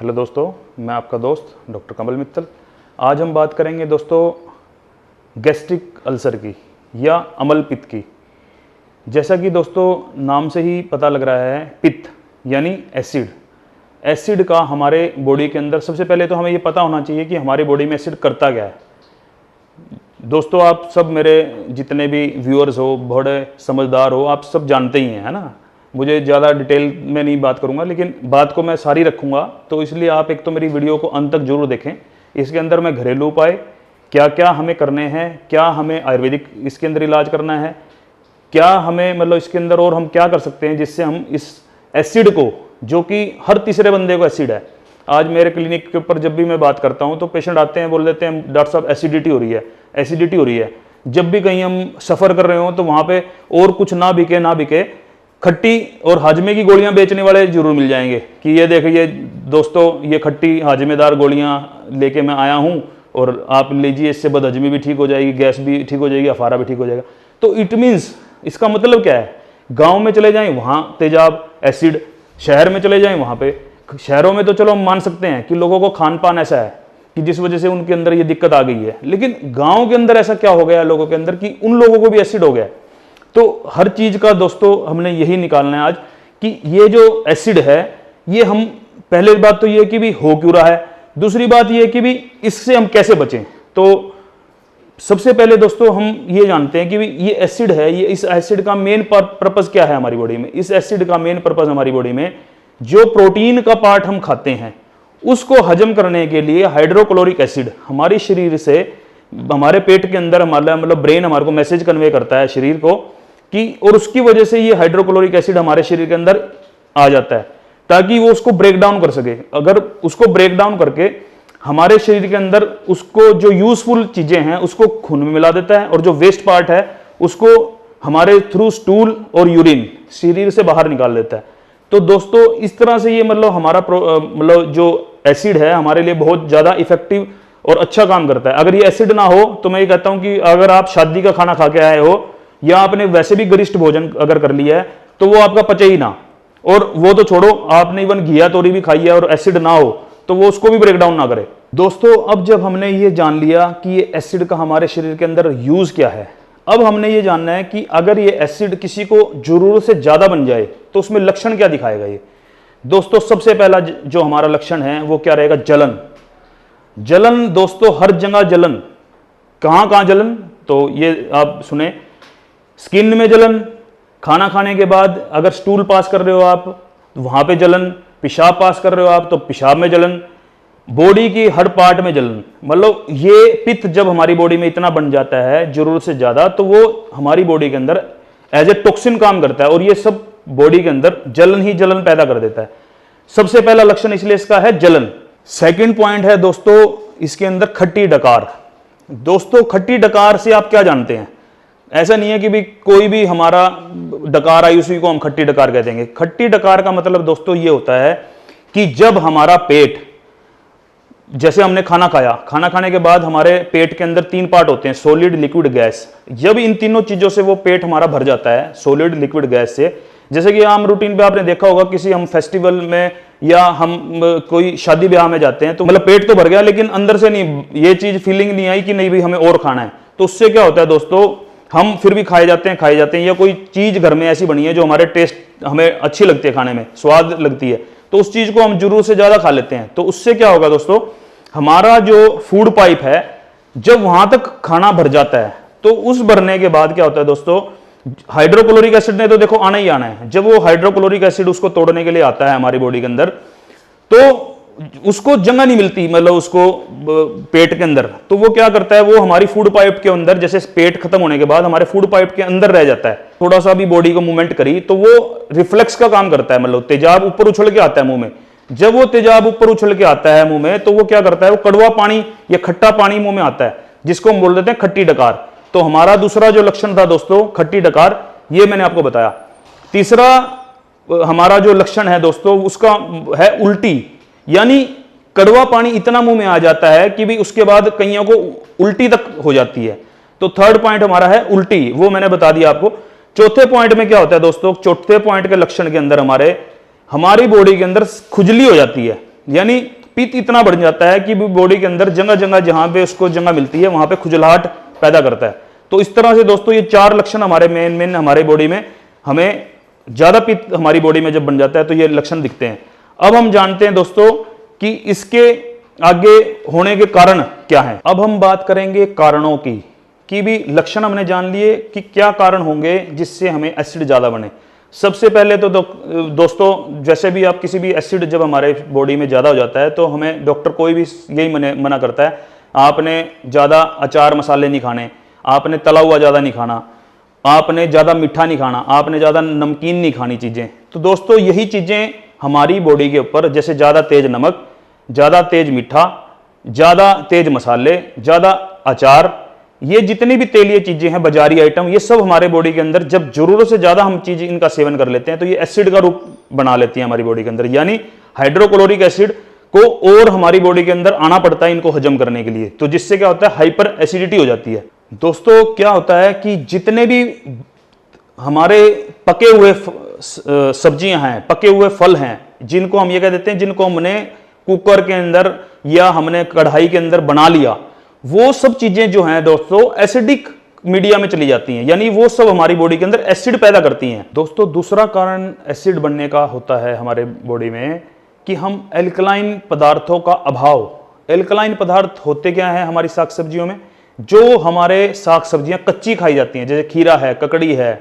Hello दोस्तों, मैं आपका दोस्त डॉक्टर कमल मित्तल। आज हम बात करेंगे दोस्तों गैस्ट्रिक अल्सर की या अम्ल पित्त की। जैसा कि दोस्तों नाम से ही पता लग रहा है, पित्त यानी एसिड। एसिड का हमारे बॉडी के अंदर सबसे पहले तो हमें ये पता होना चाहिए कि हमारे बॉडी में एसिड करता क्या है। दोस्तों आप सब मेरे जितने भी व्यूअर्स हो, बड़े समझदार हो, आप सब जानते ही हैं, है ना। मुझे ज़्यादा डिटेल में नहीं बात करूंगा, लेकिन बात को मैं सारी रखूंगा। तो इसलिए आप एक तो मेरी वीडियो को अंत तक जरूर देखें। इसके अंदर मैं घरेलू उपाय क्या क्या हमें करने हैं, क्या हमें आयुर्वेदिक इसके अंदर इलाज करना है, क्या हमें मतलब इसके अंदर और हम क्या कर सकते हैं जिससे हम इस एसिड को, जो कि हर तीसरे बंदे को एसिड है। आज मेरे क्लिनिक के ऊपर जब भी मैं बात करता हूँ तो पेशेंट आते हैं, बोल देते हैं डॉक्टर साहब एसिडिटी हो रही है, एसिडिटी हो रही है। जब भी कहीं हम सफ़र कर रहे हो तो वहाँ पे और कुछ ना बिके खट्टी और हाजमे की गोलियां बेचने वाले जरूर मिल जाएंगे कि ये देखिए दोस्तों, ये खट्टी हाजमेदार गोलियां लेके मैं आया हूं और आप लीजिए, इससे बदहजमी भी ठीक हो जाएगी, गैस भी ठीक हो जाएगी, अफारा भी ठीक हो जाएगा। तो इट मीन्स इसका मतलब क्या है, गांव में चले जाएं वहां तेजाब एसिड, शहर में चले जाएं वहां पे। शहरों में तो चलो हम मान सकते हैं कि लोगों को खान पान ऐसा है कि जिस वजह से उनके अंदर ये दिक्कत आ गई है, लेकिन गाँव के अंदर ऐसा क्या हो गया है लोगों के अंदर कि उन लोगों को भी एसिड हो गया। तो हर चीज का दोस्तों हमने यही निकालना है आज कि ये जो एसिड है, ये हम पहले बात तो ये कि भी हो क्यों रहा है, दूसरी बात ये कि भी इससे हम कैसे बचें। तो सबसे पहले दोस्तों हम ये जानते हैं कि भी ये एसिड है, ये इस एसिड का मेन पर्पस क्या है हमारी बॉडी में। इस एसिड का मेन पर्पस हमारी बॉडी में जो प्रोटीन का पार्ट हम खाते हैं उसको हजम करने के लिए हाइड्रोक्लोरिक एसिड हमारे शरीर से, हमारे पेट के अंदर हमारा मतलब ब्रेन हमारे को मैसेज कन्वे करता है शरीर को कि, और उसकी वजह से ये हाइड्रोक्लोरिक एसिड हमारे शरीर के अंदर आ जाता है ताकि वो उसको ब्रेक डाउन कर सके। अगर उसको ब्रेक डाउन करके हमारे शरीर के अंदर उसको जो यूजफुल चीजें हैं उसको खून में मिला देता है, और जो वेस्ट पार्ट है उसको हमारे थ्रू स्टूल और यूरिन शरीर से बाहर निकाल देता है। तो दोस्तों इस तरह से ये मतलब हमारा मतलब जो एसिड है हमारे लिए बहुत ज्यादा इफेक्टिव और अच्छा काम करता है। अगर ये एसिड ना हो तो मैं ये कहता हूं कि अगर आप शादी का खाना खा के आए हो या आपने वैसे भी गरिष्ठ भोजन अगर कर लिया है तो वो आपका पचे ही ना, और वो तो छोड़ो, आपने इवन घिया तोरी भी खाई है और एसिड ना हो तो वो उसको भी ब्रेक डाउन ना करे। दोस्तों अब जब हमने ये जान लिया कि ये एसिड का हमारे शरीर के अंदर यूज क्या है, अब हमने ये जानना है कि अगर ये एसिड किसी को जरूरत से ज्यादा बन जाए तो उसमें लक्षण क्या दिखाएगा। ये दोस्तों सबसे पहला जो हमारा लक्षण है वो क्या रहेगा, जलन। जलन दोस्तों हर जगह जलन। कहां कहां जलन, तो ये आप सुने, स्किन में जलन, खाना खाने के बाद अगर स्टूल पास कर रहे हो आप वहां पे जलन, पेशाब पास कर रहे हो आप तो पेशाब में जलन, बॉडी की हर पार्ट में जलन। मतलब ये पित्त जब हमारी बॉडी में इतना बन जाता है जरूरत से ज्यादा तो वो हमारी बॉडी के अंदर एज ए टॉक्सिन काम करता है और ये सब बॉडी के अंदर जलन ही जलन पैदा कर देता है। सबसे पहला लक्षण इसलिए इसका है जलन। सेकंड पॉइंट है दोस्तों इसके अंदर खट्टी डकार। दोस्तों खट्टी डकार से आप क्या जानते हैं, ऐसा नहीं है कि भी कोई भी हमारा डकार आई उसी को हम खट्टी डकार कह देंगे। खट्टी डकार का मतलब दोस्तों ये होता है कि जब हमारा पेट, जैसे हमने खाना खाया, खाना खाने के बाद हमारे पेट के अंदर तीन पार्ट होते हैं, सॉलिड लिक्विड गैस। जब इन तीनों चीजों से वो पेट हमारा भर जाता है सॉलिड लिक्विड गैस से, जैसे कि आम रूटीन पे आपने देखा होगा किसी हम फेस्टिवल में या हम कोई शादी ब्याह में जाते हैं तो मतलब पेट तो भर गया लेकिन अंदर से नहीं, ये चीज फीलिंग नहीं आई कि नहीं भाई हमें और खाना है। तो उससे क्या होता है दोस्तों, हम फिर भी खाए जाते हैं, या कोई चीज घर में ऐसी बनी है जो हमारे टेस्ट हमें अच्छी लगती है, खाने में स्वाद लगती है, तो उस चीज को हम जरूर से ज्यादा खा लेते हैं। तो उससे क्या होगा दोस्तों, हमारा जो फूड पाइप है जब वहां तक खाना भर जाता है तो उस भरने के बाद क्या होता है दोस्तों, हाइड्रोक्लोरिक एसिड ने तो देखो आना ही आना है। जब वो हाइड्रोक्लोरिक एसिड उसको तोड़ने के लिए आता है हमारी बॉडी के अंदर तो उसको जगह नहीं मिलती, मतलब उसको पेट के अंदर, तो वो क्या करता है, वो हमारी फूड पाइप के अंदर, जैसे पेट खत्म होने के बाद हमारे फूड पाइप के अंदर रह जाता है। थोड़ा सा भी बॉडी को मूवमेंट करी तो वो रिफ्लेक्स का काम करता है, मतलब तेजाब ऊपर उछल के आता है मुंह में। जब वो तेजाब ऊपर उछल के आता है मुंह में तो वो क्या करता है, वो कड़वा पानी या खट्टा पानी मुंह में आता है जिसको हम बोल देते हैं खट्टी डकार। तो हमारा दूसरा जो लक्षण था दोस्तों खट्टी डकार, ये मैंने आपको बताया। तीसरा हमारा जो लक्षण है दोस्तों उसका है उल्टी, यानी कड़वा पानी इतना मुंह में आ जाता है कि भी उसके बाद कईयों को उल्टी तक हो जाती है। तो थर्ड पॉइंट हमारा है उल्टी, वो मैंने बता दिया आपको। चौथे पॉइंट में क्या होता है दोस्तों, चौथे पॉइंट के लक्षण के अंदर हमारी बॉडी के अंदर खुजली हो जाती है। यानी पित्त इतना बढ़ जाता है कि बॉडी के अंदर जगह जगह जहां पे उसको जगह मिलती है वहां पे खुजलाहट पैदा करता है। तो इस तरह से दोस्तों ये 4 लक्षण हमारे मेन हमारे बॉडी में, हमें ज्यादा पित्त हमारी बॉडी में जब बन जाता है तो ये लक्षण दिखते हैं। अब हम जानते हैं दोस्तों कि इसके आगे होने के कारण क्या है। अब हम बात करेंगे कारणों की भी लक्षण हमने जान लिए कि क्या कारण होंगे जिससे हमें एसिड ज्यादा बने। सबसे पहले तो दोस्तों जैसे भी आप किसी भी एसिड जब हमारे बॉडी में ज़्यादा हो जाता है तो हमें डॉक्टर कोई भी यही मना करता है, आपने ज़्यादा अचार मसाले नहीं खाने, आपने तला हुआ ज़्यादा नहीं खाना, आपने ज़्यादा मीठा नहीं खाना, आपने ज़्यादा नमकीन नहीं खानी चीज़ें। तो दोस्तों यही चीज़ें हमारी बॉडी के ऊपर, जैसे ज़्यादा तेज नमक, ज़्यादा तेज मीठा, ज़्यादा तेज मसाले, ज़्यादा अचार, ये जितनी भी तेलीय चीजें हैं, बाजारी आइटम, ये सब हमारे बॉडी के अंदर जब जरूरत से ज्यादा हम चीज इनका सेवन कर लेते हैं तो ये एसिड का रूप बना लेती हैं हमारी बॉडी के अंदर। यानी हाइड्रोक्लोरिक एसिड को और हमारी बॉडी के अंदर आना पड़ता है इनको हजम करने के लिए। तो जिससे क्या होता है, हाइपर एसिडिटी हो जाती है। दोस्तों क्या होता है कि जितने भी हमारे पके हुए सब्जियां हैं, पके हुए फल हैं, जिनको हम ये कह देते हैं, जिनको हमने कुकर के अंदर या हमने कढ़ाई के अंदर बना लिया, वो सब चीजें जो हैं दोस्तों एसिडिक मीडिया में चली जाती हैं, यानी वो सब हमारी बॉडी के अंदर एसिड पैदा करती हैं। दोस्तों दूसरा कारण एसिड बनने का होता है हमारे बॉडी में कि हम एल्कलाइन पदार्थों का अभाव। एल्कलाइन पदार्थ होते क्या हैं हमारी साग सब्जियों में? जो हमारे साग सब्जियां कच्ची खाई जाती हैं, जैसे खीरा है, ककड़ी है,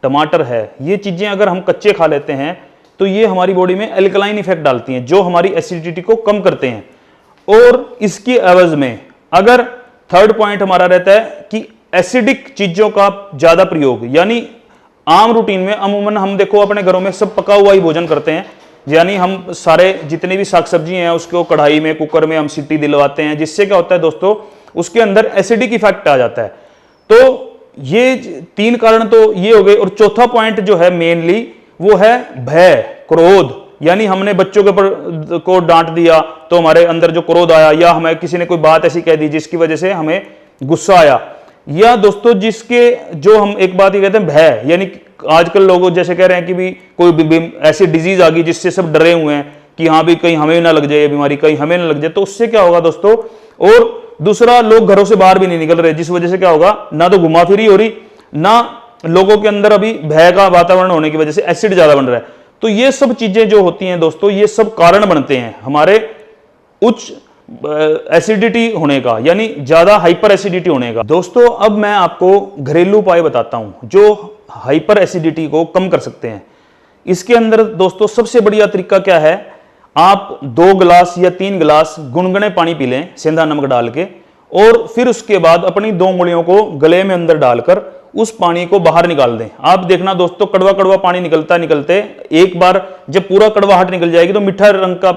टमाटर है, ये चीजें अगर हम कच्चे खा लेते हैं तो ये हमारी बॉडी में एल्कलाइन इफेक्ट डालती हैं, जो हमारी एसिडिटी को कम करते हैं। और इसकी एवज में अगर थर्ड पॉइंट हमारा रहता है कि एसिडिक चीजों का ज्यादा प्रयोग, यानी आम रूटीन में अमूमन हम देखो अपने घरों में सब पका हुआ ही भोजन करते हैं, यानी हम सारे जितने भी साग सब्जी हैं उसको कढ़ाई में, कुकर में हम सीटी दिलवाते हैं, जिससे क्या होता है दोस्तों उसके अंदर एसिडिक इफेक्ट आ जाता है। तो ये 3 कारण तो ये हो गए। और चौथा पॉइंट जो है मेनली वो है भय, क्रोध, यानी हमने बच्चों के ऊपर को डांट दिया तो हमारे अंदर जो क्रोध आया, या हमें किसी ने कोई बात ऐसी कह दी जिसकी वजह से हमें गुस्सा आया, या दोस्तों जिसके जो हम एक बात ही कहते हैं भय, यानी आजकल लोग जैसे कह रहे हैं कि भी कोई ऐसी डिजीज आ गई जिससे सब डरे हुए हैं कि हाँ भी कहीं हमें ना लग जाए बीमारी, कहीं हमें ना लग जाए। तो उससे क्या होगा दोस्तों, और दूसरा लोग घरों से बाहर भी नहीं निकल रहे, जिस वजह से क्या होगा, ना तो घुमा फिरी हो रही, ना लोगों के अंदर अभी भय का वातावरण होने की वजह से एसिड ज्यादा बन रहा है। तो ये सब चीजें जो होती हैं दोस्तों, ये सब कारण बनते हैं हमारे उच्च एसिडिटी होने का, यानी ज्यादा हाइपर एसिडिटी होने का। दोस्तों अब मैं आपको घरेलू उपाय बताता हूं जो हाइपर एसिडिटी को कम कर सकते हैं। इसके अंदर दोस्तों सबसे बढ़िया तरीका क्या है, आप 2 गिलास या 3 गिलास गुनगुने पानी पी लें सेंधा नमक डाल के, और फिर उसके बाद अपनी 2 उंगलियों को गले में अंदर डालकर उस पानी को बाहर निकाल दें। आप देखना दोस्तों कड़वा कड़वा पानी निकलते एक बार जब पूरा कड़वाहट निकल जाएगी तो मीठा रंग का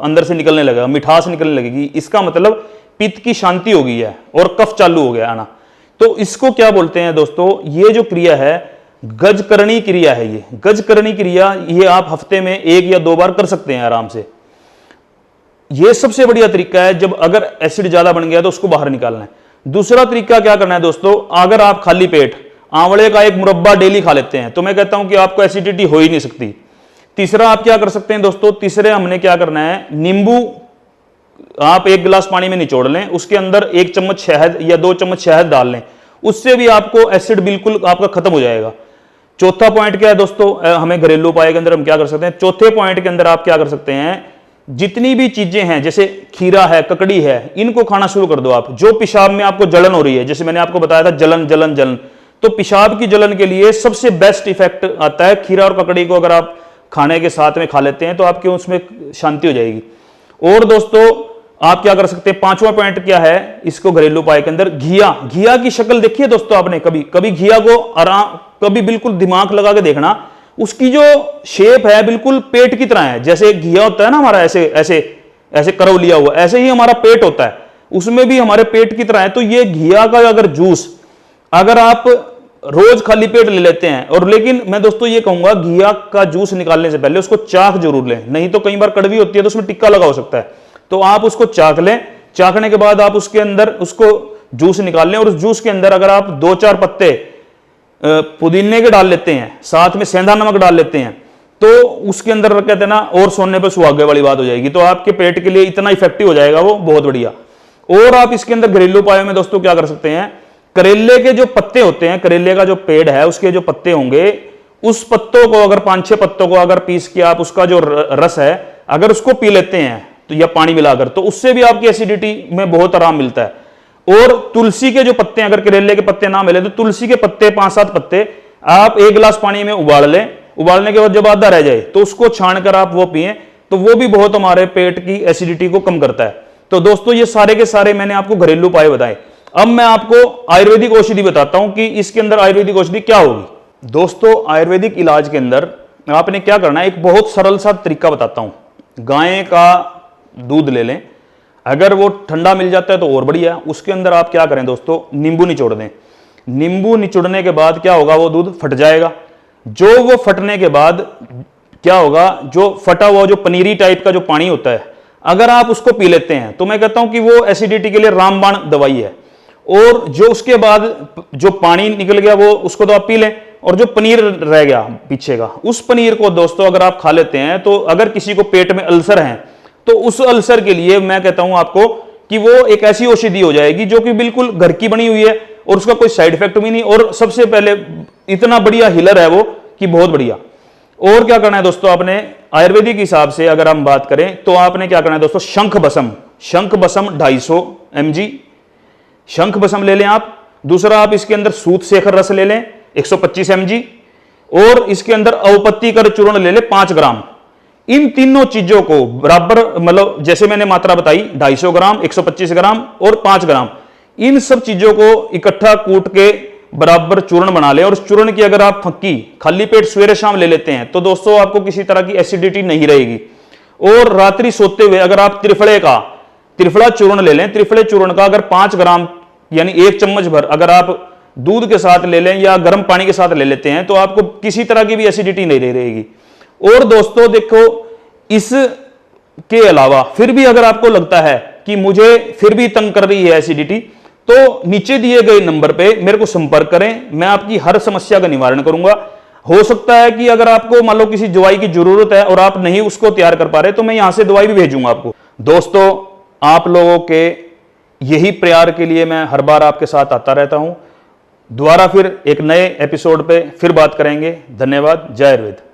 अंदर से निकलने लगेगा, मिठास निकलने लगेगी। इसका मतलब पित्त की शांति हो गई है और कफ चालू हो गया आना। तो इसको क्या बोलते हैं दोस्तों, ये जो क्रिया है गजकरणी क्रिया है। ये गजकरणी क्रिया ये आप हफ्ते में 1 या 2 बार कर सकते हैं आराम से। ये सबसे बढ़िया तरीका है जब अगर एसिड ज्यादा बन गया तो उसको बाहर निकालना है। दूसरा तरीका क्या करना है दोस्तों, अगर आप खाली पेट आंवले का एक मुरब्बा डेली खा लेते हैं तो मैं कहता हूं कि आपको एसिडिटी हो ही नहीं सकती। तीसरा आप क्या कर सकते हैं दोस्तों, तीसरे हमने क्या करना है, नींबू आप 1 गिलास पानी में निचोड़ लें, उसके अंदर 1 चम्मच शहद या 2 चम्मच शहद डाल लें, उससे भी आपको एसिड बिल्कुल आपका खत्म हो जाएगा। चौथा पॉइंट क्या है दोस्तों, हमें घरेलू उपाय के अंदर हम क्या कर सकते हैं, चौथे पॉइंट के अंदर आप क्या कर सकते हैं, जितनी भी चीजें हैं जैसे खीरा है, ककड़ी है, इनको खाना शुरू कर दो आप। जो पेशाब में आपको जलन हो रही है, जैसे मैंने आपको बताया था जलन जलन जलन, तो पेशाब की जलन के लिए सबसे बेस्ट इफेक्ट आता है खीरा और ककड़ी को अगर आप खाने के साथ में खा लेते हैं तो आपके उसमें शांति हो जाएगी। और दोस्तों आप क्या कर सकते हैं, 5वां पॉइंट क्या है इसको घरेलू उपाय के अंदर, घिया की शक्ल देखिए दोस्तों आपने कभी घिया को आराम, कभी बिल्कुल दिमाग लगा के देखना, उसकी जो शेप है बिल्कुल पेट की तरह है। जैसे घिया होता है ना हमारा ऐसे ऐसे ऐसे करव लिया हुआ, ऐसे ही हमारा पेट होता है, उसमें भी हमारे पेट की तरह है। तो ये घिया का अगर जूस अगर आप रोज खाली पेट ले लेते हैं, और लेकिन मैं दोस्तों ये कहूंगा घिया का जूस निकालने से पहले उसको चाख जरूर लें, नहीं तो कई बार कड़वी होती है तो उसमें टिक्का लगा हो सकता है। तो आप उसको चाख लें, चाखने के बाद आप उसके अंदर उसको जूस निकाल लें, और उस जूस के अंदर अगर आप 2-4 पत्ते पुदीने के डाल लेते हैं, साथ में सेंधा नमक डाल लेते हैं, तो उसके अंदर कहते हैं ना, और सोने पे सुहागे वाली बात हो जाएगी। तो आपके पेट के लिए इतना इफेक्टिव हो जाएगा वो, बहुत बढ़िया। और आप इसके अंदर घरेलू उपायों में दोस्तों क्या कर सकते हैं, करेले के जो पत्ते होते हैं, करेले का जो पेड़ है उसके जो पत्ते होंगे, उस पत्तों को अगर 5-6 पत्तों को अगर पीस के आप उसका जो रस है अगर उसको पी लेते हैं तो, या पानी मिलाकर, तो उससे भी आपकी एसिडिटी में बहुत आराम मिलता है। और तुलसी के जो पत्ते, अगर करेले के पत्ते ना मिले तो तुलसी के पत्ते 5-7 पत्ते आप 1 गिलास पानी में उबाल लें। उबालने के बाद जब आधा रह जाए तो उसको छानकर आप वो पिएं, तो वो भी बहुत हमारे पेट की एसिडिटी को कम करता है। तो दोस्तों ये सारे के सारे मैंने आपको घरेलू उपाय बताए। अब मैं आपको आयुर्वेदिक औषधि बताता हूं कि इसके अंदर आयुर्वेदिक औषधि क्या होगी। दोस्तों आयुर्वेदिक इलाज के अंदर आपने क्या करना है, एक बहुत सरल सा तरीका बताता हूं। गाय का दूध ले लें, अगर वो ठंडा मिल जाता है तो और बढ़िया। उसके अंदर आप क्या करें दोस्तों, नींबू निचोड़ दें। नींबू निचोड़ने के बाद क्या होगा, वो दूध फट जाएगा। जो वो फटने के बाद क्या होगा, जो फटा हुआ जो पनीरी टाइप का जो पानी होता है, अगर आप उसको पी लेते हैं तो मैं कहता हूं कि वो एसिडिटी के लिए रामबाण दवाई है। और जो उसके बाद जो पानी निकल गया वो, उसको तो आप पी लें, और जो पनीर रह गया पीछे का, उस पनीर को दोस्तों अगर आप खा लेते हैं तो अगर किसी को पेट में अल्सर है तो उस अल्सर के लिए मैं कहता हूं आपको कि वो एक ऐसी औषधि हो जाएगी जो कि बिल्कुल घर की बनी हुई है और उसका कोई साइड इफेक्ट भी नहीं, और सबसे पहले इतना बढ़िया हीलर है वो कि बहुत बढ़िया। और क्या करना है दोस्तों, आपने आयुर्वेदिक हिसाब से अगर हम बात करें तो आपने क्या करना है दोस्तों, शंख बसम 250 mg शंख बसम ले लें आप। दूसरा आप इसके अंदर सूत शेखर रस ले लें 125 mg, और इसके अंदर औपत्ति कर चूर्ण ले लें 5 ग्राम। इन तीनों चीजों को बराबर, मतलब जैसे मैंने मात्रा बताई 250 ग्राम, 125 ग्राम और 5 ग्राम, इन सब चीजों को इकट्ठा कूट के बराबर चूर्ण बना ले। और उस चूर्ण की अगर आप फक्की खाली पेट सवेरे शाम ले लेते हैं तो दोस्तों आपको किसी तरह की एसिडिटी नहीं रहेगी। और रात्रि सोते हुए अगर आप त्रिफला चूर्ण ले लें, त्रिफले चूर्ण का अगर 5 ग्राम यानी 1 चम्मच भर अगर आप दूध के साथ ले लें या गर्म पानी के साथ ले लेते हैं तो आपको किसी तरह की भी एसिडिटी नहीं रहेगी। और दोस्तों देखो, इस के अलावा फिर भी अगर आपको लगता है कि मुझे फिर भी तंग कर रही है एसिडिटी, तो नीचे दिए गए नंबर पे मेरे को संपर्क करें, मैं आपकी हर समस्या का निवारण करूंगा। हो सकता है कि अगर आपको मान लो किसी दवाई की जरूरत है और आप नहीं उसको तैयार कर पा रहे तो मैं यहां से दवाई भी भेजूंगा आपको। दोस्तों आप लोगों के यही प्यार के लिए मैं हर बार आपके साथ आता रहता हूं। दोबारा फिर एक नए एपिसोड पे फिर बात करेंगे। धन्यवाद। जय आयुर्वेद।